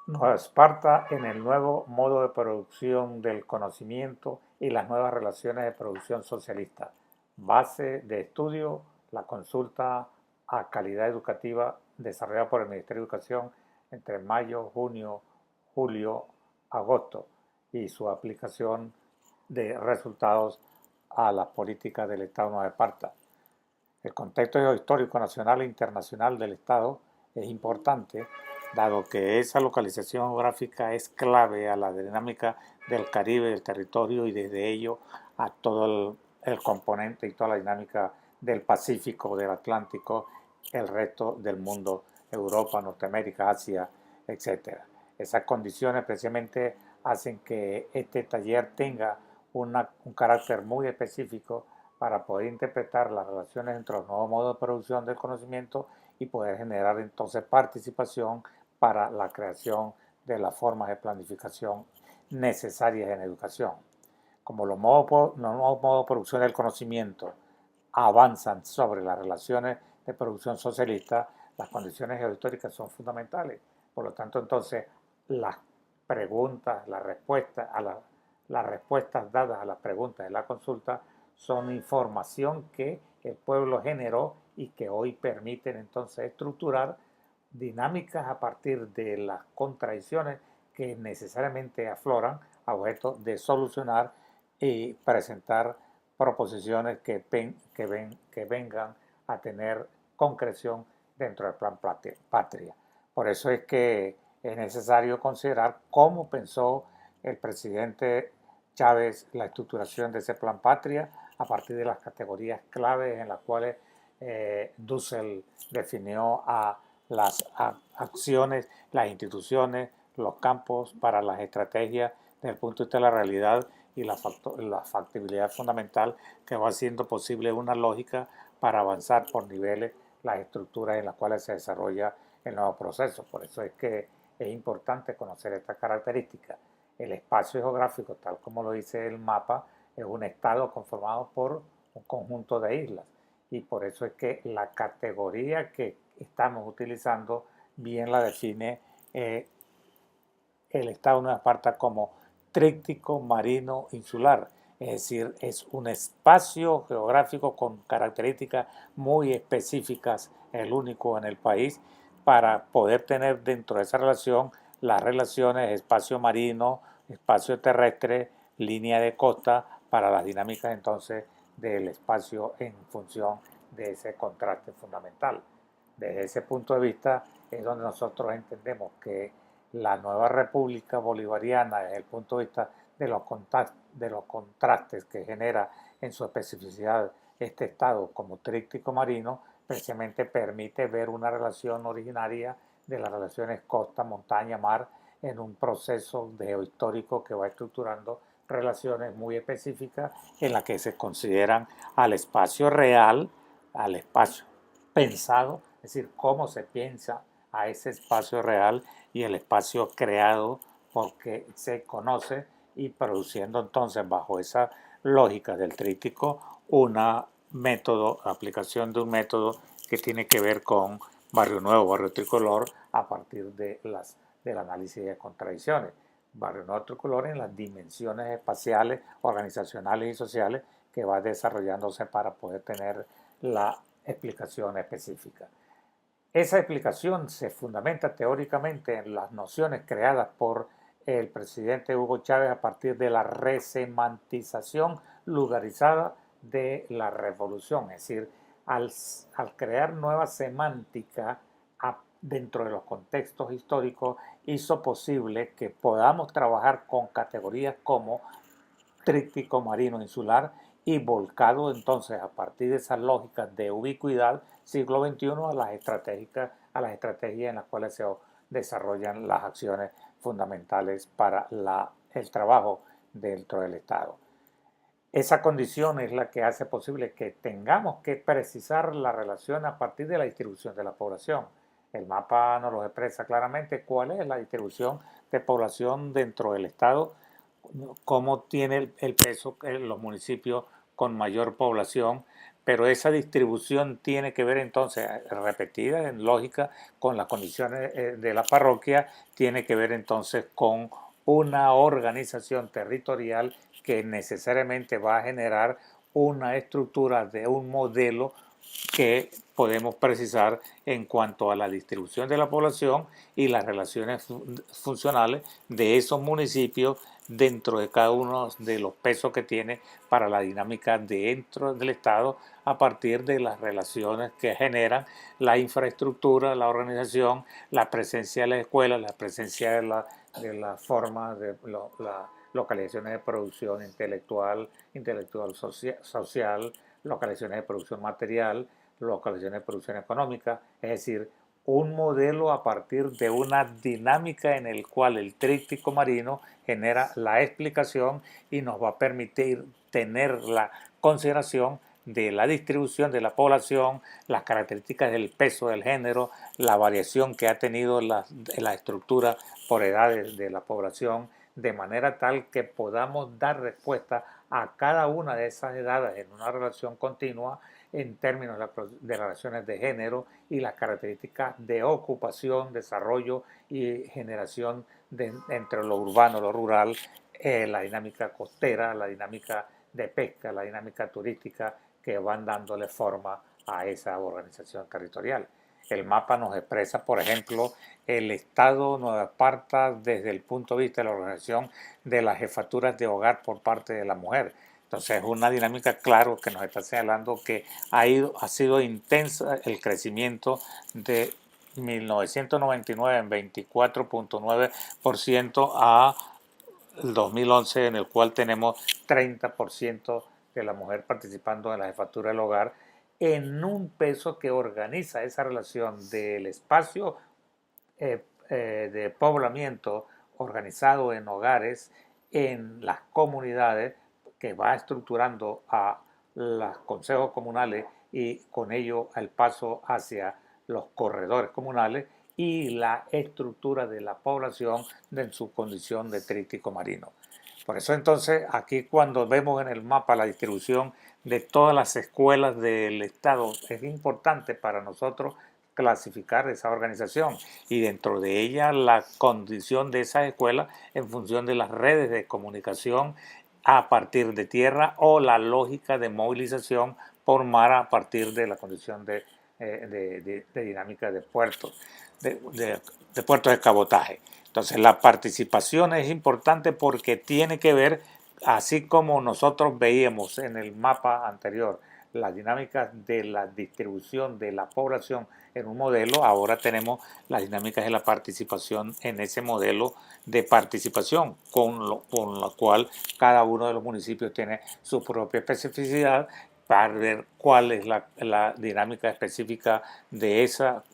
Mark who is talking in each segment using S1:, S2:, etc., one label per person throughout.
S1: Nueva Esparta en el nuevo modo de producción del conocimiento y las nuevas relaciones de producción socialista. Base de estudio, la consulta a calidad educativa desarrollada por el Ministerio de Educación entre mayo, junio, julio, agosto y su aplicación de resultados a las políticas del Estado de Nueva Esparta. El contexto histórico nacional e internacional del Estado es importante, dado que esa localización geográfica es clave a la dinámica del Caribe, del territorio y desde ello a todo el componente y toda la dinámica del Pacífico, del Atlántico, el resto del mundo, Europa, Norteamérica, Asia, etcétera. Esas condiciones precisamente hacen que este taller tenga un carácter muy específico para poder interpretar las relaciones entre los nuevos modos de producción del conocimiento y poder generar entonces participación para la creación de las formas de planificación necesarias en educación. Como los nuevos modos de producción del conocimiento avanzan sobre las relaciones de producción socialista, las condiciones geohistóricas son fundamentales. Por lo tanto, entonces, las preguntas, las respuestas dadas a las preguntas de la consulta son información que el pueblo generó y que hoy permiten entonces estructurar dinámicas a partir de las contradicciones que necesariamente afloran a objeto de solucionar y presentar proposiciones que vengan a tener concreción dentro del plan patria. Por eso es que es necesario considerar cómo pensó el presidente Chávez la estructuración de ese plan patria a partir de las categorías claves en las cuales Dussel definió a las acciones, las instituciones, los campos para las estrategias desde el punto de vista de la realidad y la factibilidad fundamental que va haciendo posible una lógica para avanzar por niveles las estructuras en las cuales se desarrolla el nuevo proceso. Por eso es que es importante conocer estas características. El espacio geográfico, tal como lo dice el mapa, es un estado conformado por un conjunto de islas. Y por eso es que la categoría que estamos utilizando bien la define el estado de Nueva Esparta como tríptico marino insular, es decir, es un espacio geográfico con características muy específicas, el único en el país, para poder tener dentro de esa relación las relaciones espacio marino, espacio terrestre, línea de costa, para las dinámicas entonces del espacio en función de ese contraste fundamental. Desde ese punto de vista es donde nosotros entendemos que la nueva república bolivariana, desde el punto de vista de los contrastes que genera en su especificidad este estado como tríptico marino, precisamente permite ver una relación originaria de las relaciones costa, montaña, mar, en un proceso geohistórico que va estructurando relaciones muy específicas en las que se consideran al espacio real, al espacio pensado, es decir, cómo se piensa a ese espacio real y el espacio creado porque se conoce y produciendo entonces bajo esa lógica del tríptico una método, aplicación de un método que tiene que ver con Barrio Nuevo, Barrio Tricolor a partir del análisis de contradicciones. Barrio Nuevo Tricolor en las dimensiones espaciales, organizacionales y sociales que va desarrollándose para poder tener la explicación específica. Esa explicación se fundamenta teóricamente en las nociones creadas por el presidente Hugo Chávez a partir de la resemantización lugarizada de la revolución, es decir, al crear nueva semántica dentro de los contextos históricos, hizo posible que podamos trabajar con categorías como tríptico marino insular y volcado entonces a partir de esas lógicas de ubicuidad siglo XXI a las estrategias en las cuales se desarrollan las acciones fundamentales para el trabajo dentro del Estado. Esa condición es la que hace posible que tengamos que precisar la relación a partir de la distribución de la población. El mapa nos lo expresa claramente cuál es la distribución de población dentro del Estado, cómo tiene el peso los municipios con mayor población, pero esa distribución tiene que ver entonces, repetida en lógica con las condiciones de la parroquia, tiene que ver entonces con una organización territorial que necesariamente va a generar una estructura de un modelo que podemos precisar en cuanto a la distribución de la población y las relaciones funcionales de esos municipios dentro de cada uno de los pesos que tiene para la dinámica dentro del Estado a partir de las relaciones que generan la infraestructura, la organización, la presencia de las escuelas, la presencia de la forma de las localizaciones de producción intelectual social, localizaciones de producción material, localizaciones de producción económica, es decir, un modelo a partir de una dinámica en el cual el tríptico marino genera la explicación y nos va a permitir tener la consideración de la distribución de la población, las características del peso del género, la variación que ha tenido la estructura por edades de la población, de manera tal que podamos dar respuesta a cada una de esas edades en una relación continua en términos de relaciones de género y las características de ocupación, desarrollo y generación entre lo urbano y lo rural, la dinámica costera, la dinámica de pesca, la dinámica turística que van dándole forma a esa organización territorial. El mapa nos expresa, por ejemplo, el Estado Nueva Esparta desde el punto de vista de la organización de las jefaturas de hogar por parte de la mujer. Entonces es una dinámica, claro, que nos está señalando que ha sido intensa el crecimiento de 1999 en 24.9% a el 2011, en el cual tenemos 30% de la mujer participando en la jefatura del hogar, en un peso que organiza esa relación del espacio de poblamiento organizado en hogares, en las comunidades, que va estructurando a los consejos comunales y con ello el paso hacia los corredores comunales y la estructura de la población en su condición de tríptico marino. Por eso entonces aquí cuando vemos en el mapa la distribución de todas las escuelas del Estado, es importante para nosotros clasificar esa organización y dentro de ella la condición de esas escuelas en función de las redes de comunicación a partir de tierra o la lógica de movilización por mar a partir de la condición de dinámica de puertos, de puertos de cabotaje. Entonces la participación es importante porque tiene que ver, así como nosotros veíamos en el mapa anterior, las dinámicas de la distribución de la población en un modelo, ahora tenemos las dinámicas de la participación en ese modelo de participación, con lo cual cada uno de los municipios tiene su propia especificidad para ver cuál es la dinámica específica de esa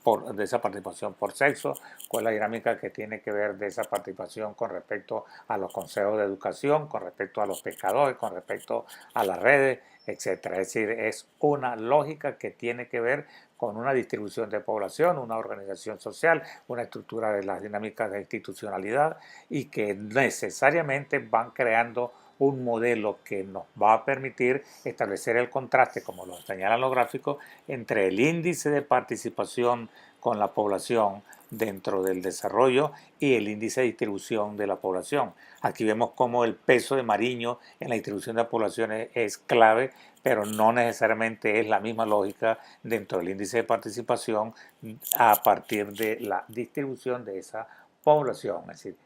S1: participación por sexo, cuál es la dinámica que tiene que ver de esa participación con respecto a los consejos de educación, con respecto a los pescadores, con respecto a las redes, etcétera. Es decir, es una lógica que tiene que ver con una distribución de población, una organización social, una estructura de las dinámicas de institucionalidad y que necesariamente van creando un modelo que nos va a permitir establecer el contraste, como lo señalan los gráficos, entre el índice de participación con la población dentro del desarrollo y el índice de distribución de la población. Aquí vemos cómo el peso de Mariño en la distribución de la población es clave, pero no necesariamente es la misma lógica dentro del índice de participación a partir de la distribución de esa población. Es decir,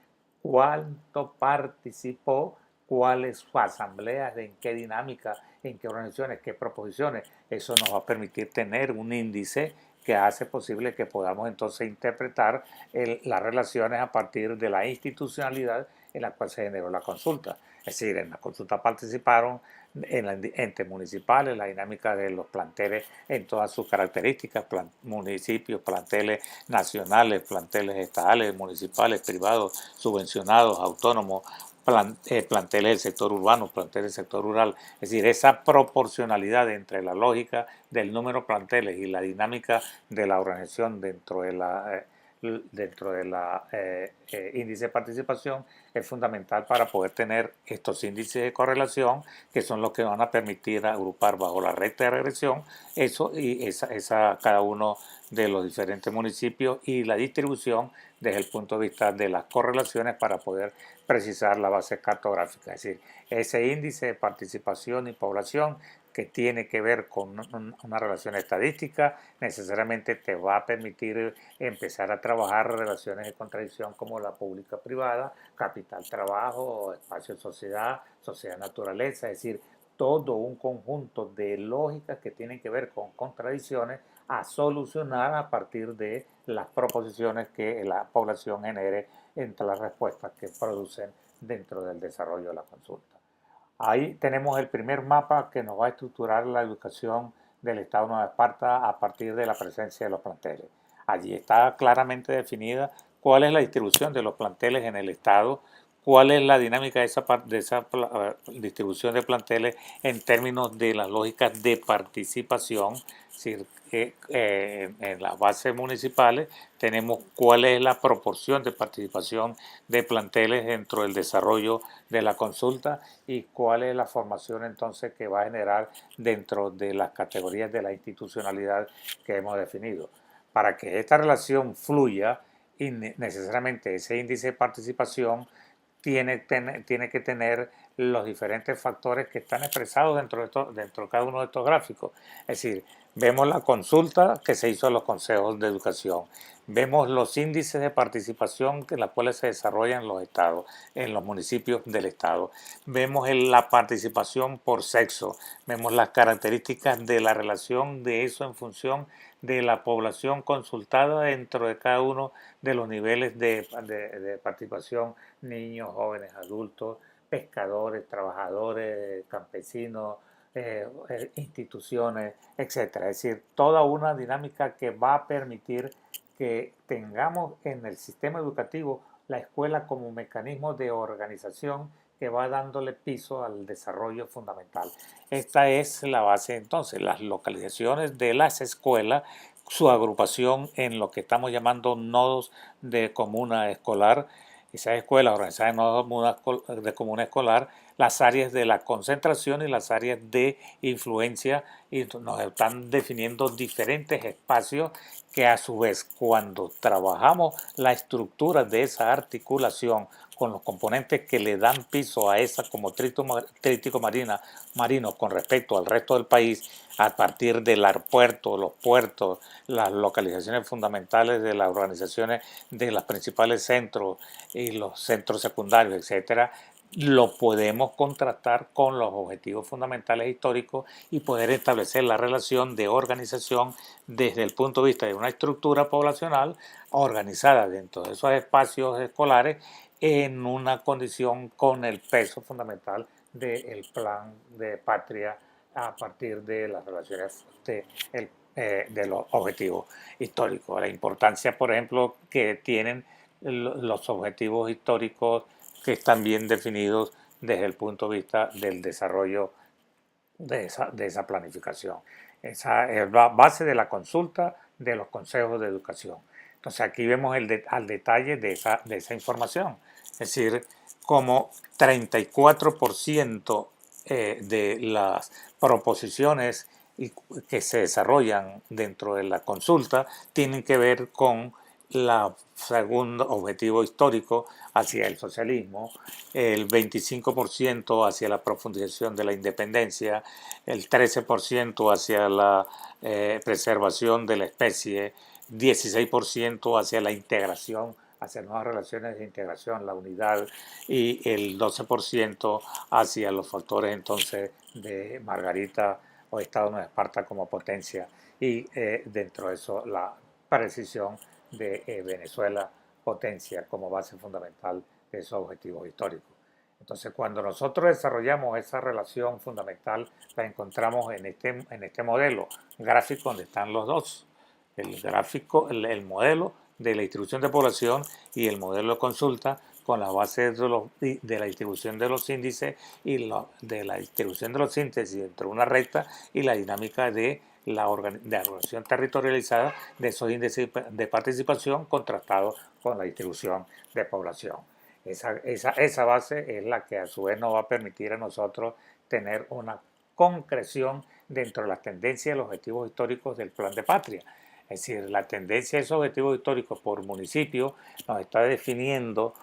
S1: cuánto participó, cuáles asambleas, en qué dinámica, en qué organizaciones, qué proposiciones. Eso nos va a permitir tener un índice que hace posible que podamos entonces interpretar las relaciones a partir de la institucionalidad en la cual se generó la consulta. Es decir, en la consulta participaron en los entes municipales, la dinámica de los planteles en todas sus características, municipios, planteles nacionales, planteles estatales, municipales, privados, subvencionados, autónomos, planteles del sector urbano, planteles del sector rural. Es decir, esa proporcionalidad entre la lógica del número de planteles y la dinámica de la organización dentro de dentro de la índice de participación es fundamental para poder tener estos índices de correlación que son los que van a permitir agrupar bajo la recta de regresión eso y cada uno de los diferentes municipios y la distribución desde el punto de vista de las correlaciones para poder precisar la base cartográfica. Es decir, ese índice de participación y población que tiene que ver con una relación estadística, necesariamente te va a permitir empezar a trabajar relaciones de contradicción como la pública-privada, capital-trabajo, espacio-sociedad, sociedad-naturaleza, es decir, todo un conjunto de lógicas que tienen que ver con contradicciones a solucionar a partir de las proposiciones que la población genere entre las respuestas que producen dentro del desarrollo de la consulta. Ahí tenemos el primer mapa que nos va a estructurar la educación del Estado de Nueva Esparta a partir de la presencia de los planteles. Allí está claramente definida cuál es la distribución de los planteles en el Estado, cuál es la dinámica de esa distribución de planteles en términos de las lógicas de participación, es decir, en las bases municipales tenemos cuál es la proporción de participación de planteles dentro del desarrollo de la consulta y cuál es la formación entonces que va a generar dentro de las categorías de la institucionalidad que hemos definido. Para que esta relación fluya, y necesariamente ese índice de participación tiene que tener los diferentes factores que están expresados dentro de cada uno de estos gráficos. Es decir, vemos la consulta que se hizo a los consejos de educación, vemos los índices de participación en los cuales se desarrollan los estados, en los municipios del estado, vemos la participación por sexo, vemos las características de la relación de eso en función de la población consultada dentro de cada uno de los niveles de participación, niños, jóvenes, adultos, pescadores, trabajadores, campesinos, instituciones, etcétera. Es decir, toda una dinámica que va a permitir que tengamos en el sistema educativo la escuela como mecanismo de organización que va dándole piso al desarrollo fundamental. Esta es la base entonces, las localizaciones de las escuelas, su agrupación en lo que estamos llamando nodos de comuna escolar, esas escuelas organizadas en nodos de comuna escolar, las áreas de la concentración y las áreas de influencia, y nos están definiendo diferentes espacios que a su vez cuando trabajamos la estructura de esa articulación con los componentes que le dan piso a esa como trítico marino con respecto al resto del país, a partir del aeropuerto, los puertos, las localizaciones fundamentales de las organizaciones de los principales centros y los centros secundarios, etcétera, lo podemos contrastar con los objetivos fundamentales históricos y poder establecer la relación de organización desde el punto de vista de una estructura poblacional organizada dentro de esos espacios escolares en una condición con el peso fundamental del plan de patria a partir de las relaciones de los objetivos históricos. La importancia, por ejemplo, que tienen los objetivos históricos que están bien definidos desde el punto de vista del desarrollo de esa planificación. Esa es la base de la consulta de los consejos de educación. Entonces aquí vemos al detalle de esa información. Es decir, como 34% de las proposiciones que se desarrollan dentro de la consulta tienen que ver con el segundo objetivo histórico hacia el socialismo, el 25% hacia la profundización de la independencia, el 13% hacia la preservación de la especie, 16% hacia la integración, hacia nuevas relaciones de integración, la unidad, y el 12% hacia los factores entonces de Margarita o Estado de Nueva Esparta como potencia, y dentro de eso la precisión de Venezuela potencia como base fundamental de esos objetivos históricos. Entonces, cuando nosotros desarrollamos esa relación fundamental, la encontramos en este modelo gráfico donde están los dos, el gráfico, el modelo de la distribución de población y el modelo de consulta con las bases de la distribución de los índices y de la distribución de los índices dentro de una recta y la dinámica de de la organización territorializada de esos índices de participación contrastados con la distribución de población. Esa base es la que a su vez nos va a permitir a nosotros tener una concreción dentro de las tendencias y los objetivos históricos del Plan de Patria. Es decir, la tendencia de esos objetivos históricos por municipio nos está definiendo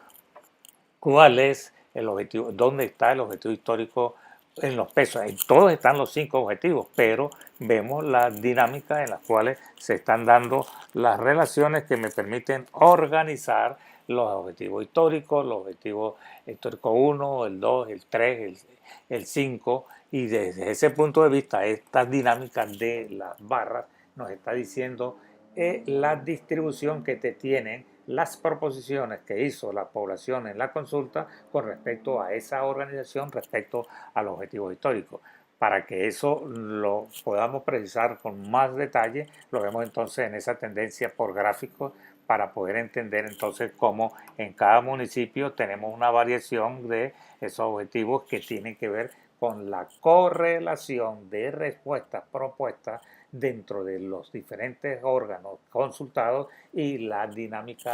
S1: cuál es el objetivo, dónde está el objetivo histórico en los pesos. En todos están los 5 objetivos, pero vemos las dinámicas en las cuales se están dando las relaciones que me permiten organizar los objetivos históricos, los objetivos históricos 1, el 2, el 3, el 5, y desde ese punto de vista, estas dinámicas de las barras nos está diciendo la distribución que te tienen las proposiciones que hizo la población en la consulta con respecto a esa organización, respecto a los objetivos históricos. Para que eso lo podamos precisar con más detalle, lo vemos entonces en esa tendencia por gráficos para poder entender entonces cómo en cada municipio tenemos una variación de esos objetivos que tienen que ver con la correlación de respuestas propuestas dentro de los diferentes órganos consultados y la dinámica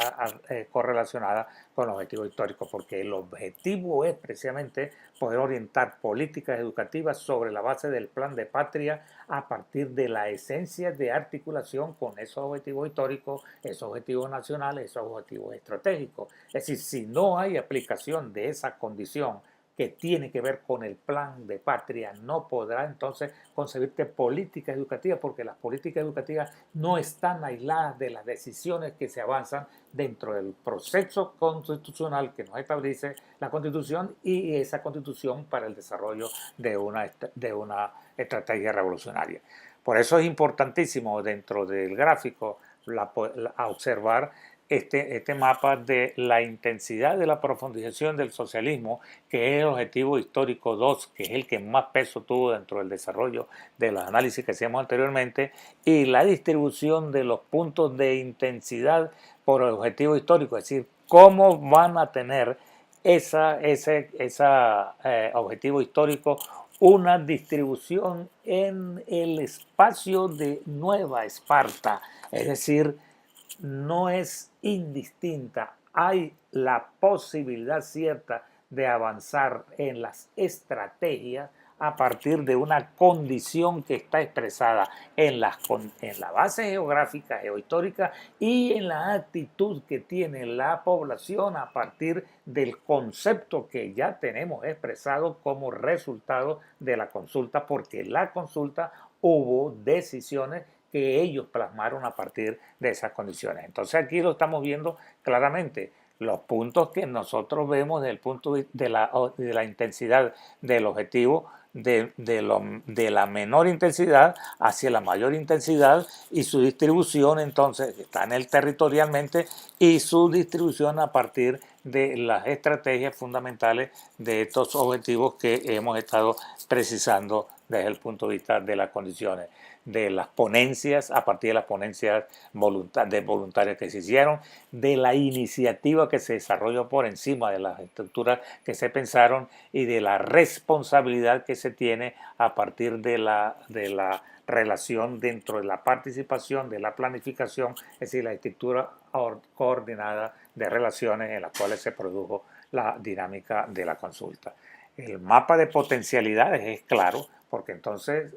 S1: correlacionada con los objetivos históricos, porque el objetivo es precisamente poder orientar políticas educativas sobre la base del Plan de Patria a partir de la esencia de articulación con esos objetivos históricos, esos objetivos nacionales, esos objetivos estratégicos. Es decir, si no hay aplicación de esa condición que tiene que ver con el Plan de Patria, no podrá entonces concebirte políticas educativas, porque las políticas educativas no están aisladas de las decisiones que se avanzan dentro del proceso constitucional que nos establece la Constitución y esa Constitución para el desarrollo de una estrategia revolucionaria. Por eso es importantísimo dentro del gráfico observar este mapa de la intensidad de la profundización del socialismo, que es el objetivo histórico 2, que es el que más peso tuvo dentro del desarrollo de los análisis que hacíamos anteriormente, y la distribución de los puntos de intensidad por el objetivo histórico, es decir, cómo van a tener ese objetivo histórico una distribución en el espacio de Nueva Esparta, es decir, no es indistinta, hay la posibilidad cierta de avanzar en las estrategias a partir de una condición que está expresada en la base geográfica, geohistórica y en la actitud que tiene la población a partir del concepto que ya tenemos expresado como resultado de la consulta, porque en la consulta hubo decisiones que ellos plasmaron a partir de esas condiciones. Entonces aquí lo estamos viendo claramente. Los puntos que nosotros vemos desde el punto de la intensidad del objetivo, de la menor intensidad hacia la mayor intensidad, y su distribución entonces está en el territorialmente, y su distribución a partir de las estrategias fundamentales de estos objetivos que hemos estado precisando desde el punto de vista de las condiciones, de las ponencias, a partir de las ponencias voluntarias que se hicieron, de la iniciativa que se desarrolló por encima de las estructuras que se pensaron, y de la responsabilidad que se tiene a partir de la relación dentro de la participación, de la planificación, es decir, la estructura coordinada de relaciones en las cuales se produjo la dinámica de la consulta. El mapa de potencialidades es claro, porque entonces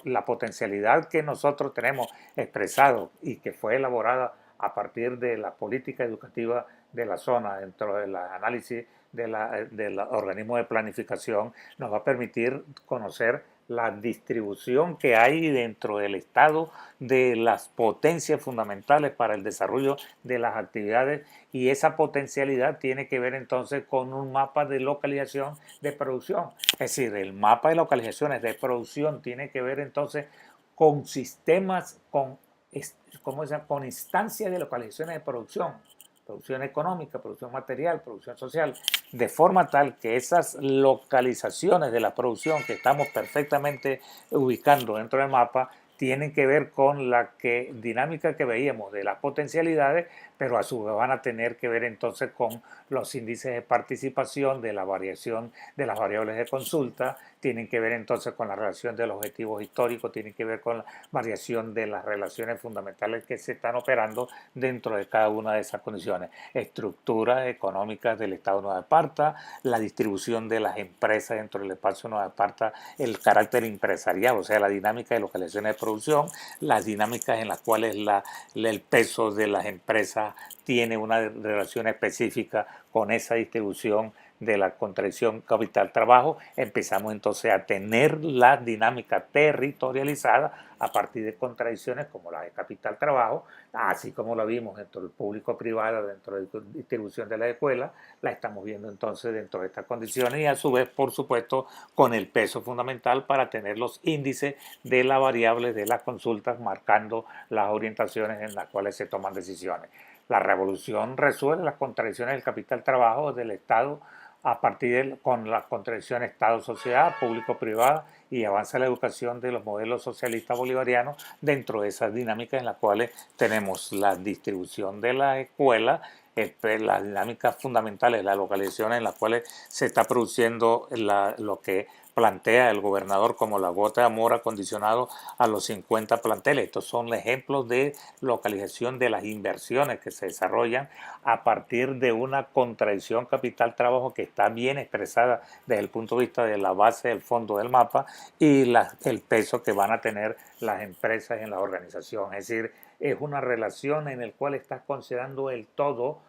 S1: la potencialidad que nosotros tenemos expresado y que fue elaborada a partir de la política educativa de la zona dentro del análisis del organismo de planificación nos va a permitir conocer la distribución que hay dentro del Estado de las potencias fundamentales para el desarrollo de las actividades, y esa potencialidad tiene que ver entonces con un mapa de localización de producción. Es decir, el mapa de localizaciones de producción tiene que ver entonces con sistemas, con instancias de localizaciones de producción económica, producción material, producción social, de forma tal que esas localizaciones de la producción que estamos perfectamente ubicando dentro del mapa tienen que ver con la dinámica que veíamos de las potencialidades, pero a su vez van a tener que ver entonces con los índices de participación, de la variación de las variables de consulta, tienen que ver entonces con la relación de los objetivos históricos, tienen que ver con la variación de las relaciones fundamentales que se están operando dentro de cada una de esas condiciones. Estructuras económicas del Estado Nueva Esparta, la distribución de las empresas dentro del espacio Nueva Esparta, el carácter empresarial, o sea, la dinámica de localizaciones de producción, las dinámicas en las cuales el peso de las empresas tiene una relación específica con esa distribución de la contracción capital-trabajo, empezamos entonces a tener la dinámica territorializada a partir de contradicciones como la de capital-trabajo, así como lo vimos dentro del público-privado, dentro de la distribución de la escuela, la estamos viendo entonces dentro de estas condiciones y a su vez, por supuesto, con el peso fundamental para tener los índices de las variables de las consultas marcando las orientaciones en las cuales se toman decisiones. La revolución resuelve las contradicciones del capital-trabajo del Estado a partir con las contradicciones Estado-sociedad, público-privada y avanza la educación de los modelos socialistas bolivarianos dentro de esas dinámicas en las cuales tenemos la distribución de la escuela, las dinámicas fundamentales, las localizaciones en las cuales se está produciendo lo que plantea el gobernador como la gota de amor acondicionado a los 50 planteles. Estos son ejemplos de localización de las inversiones que se desarrollan a partir de una contradicción capital-trabajo que está bien expresada desde el punto de vista de la base del fondo del mapa y el peso que van a tener las empresas en la organización. Es decir, es una relación en la cual estás considerando el todo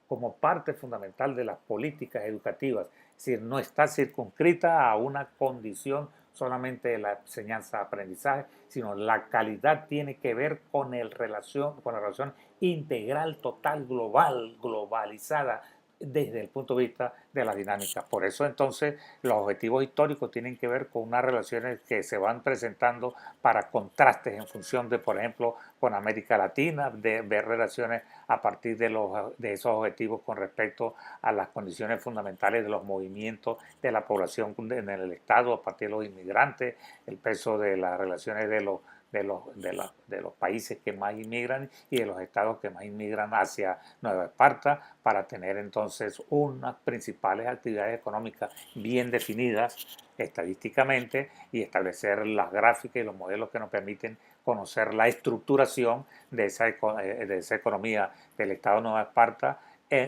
S1: como parte fundamental de las políticas educativas. Es decir, no está circunscrita a una condición solamente de la enseñanza-aprendizaje, sino la calidad tiene que ver con la relación integral, total, global, globalizada, desde el punto de vista de las dinámicas. Por eso entonces los objetivos históricos tienen que ver con unas relaciones que se van presentando para contrastes en función de, por ejemplo, con América Latina, de ver relaciones a partir de esos objetivos con respecto a las condiciones fundamentales de los movimientos de la población en el Estado, a partir de los inmigrantes, el peso de las relaciones de los países que más inmigran y de los estados que más inmigran hacia Nueva Esparta para tener entonces unas principales actividades económicas bien definidas estadísticamente y establecer las gráficas y los modelos que nos permiten conocer la estructuración de esa economía del estado de Nueva Esparta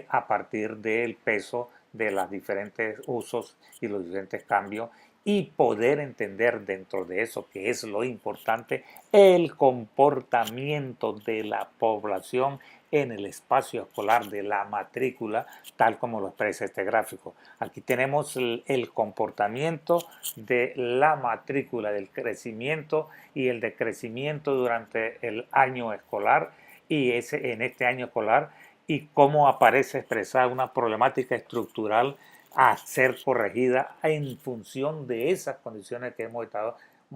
S1: a partir del peso de los diferentes usos y los diferentes cambios y poder entender dentro de eso, que es lo importante, el comportamiento de la población en el espacio escolar de la matrícula, tal como lo expresa este gráfico. Aquí tenemos el comportamiento de la matrícula, del crecimiento y el decrecimiento durante el año escolar y en este año escolar y cómo aparece expresada una problemática estructural a ser corregida en función de esas condiciones que hemos estado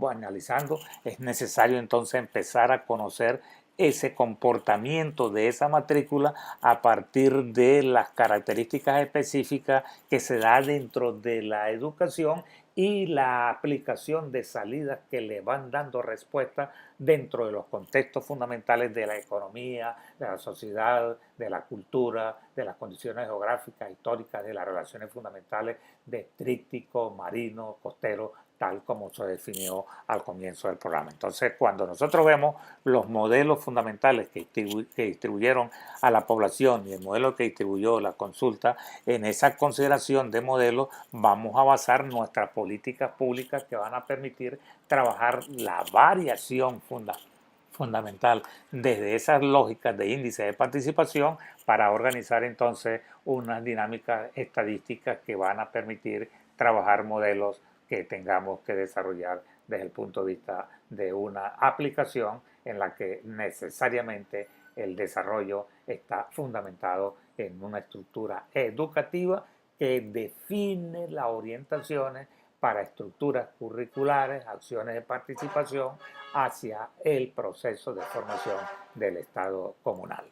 S1: analizando. Es necesario entonces empezar a conocer ese comportamiento de esa matrícula a partir de las características específicas que se da dentro de la educación y la aplicación de salidas que le van dando respuesta dentro de los contextos fundamentales de la economía, de la sociedad, de la cultura, de las condiciones geográficas, históricas, de las relaciones fundamentales de tríptico, marino, costero, tal como se definió al comienzo del programa. Entonces, cuando nosotros vemos los modelos fundamentales que distribuyeron a la población y el modelo que distribuyó la consulta, en esa consideración de modelos vamos a basar nuestras políticas públicas que van a permitir trabajar la variación fundamental desde esas lógicas de índice de participación para organizar entonces unas dinámicas estadísticas que van a permitir trabajar modelos que tengamos que desarrollar desde el punto de vista de una aplicación en la que necesariamente el desarrollo está fundamentado en una estructura educativa que define las orientaciones para estructuras curriculares, acciones de participación hacia el proceso de formación del Estado comunal.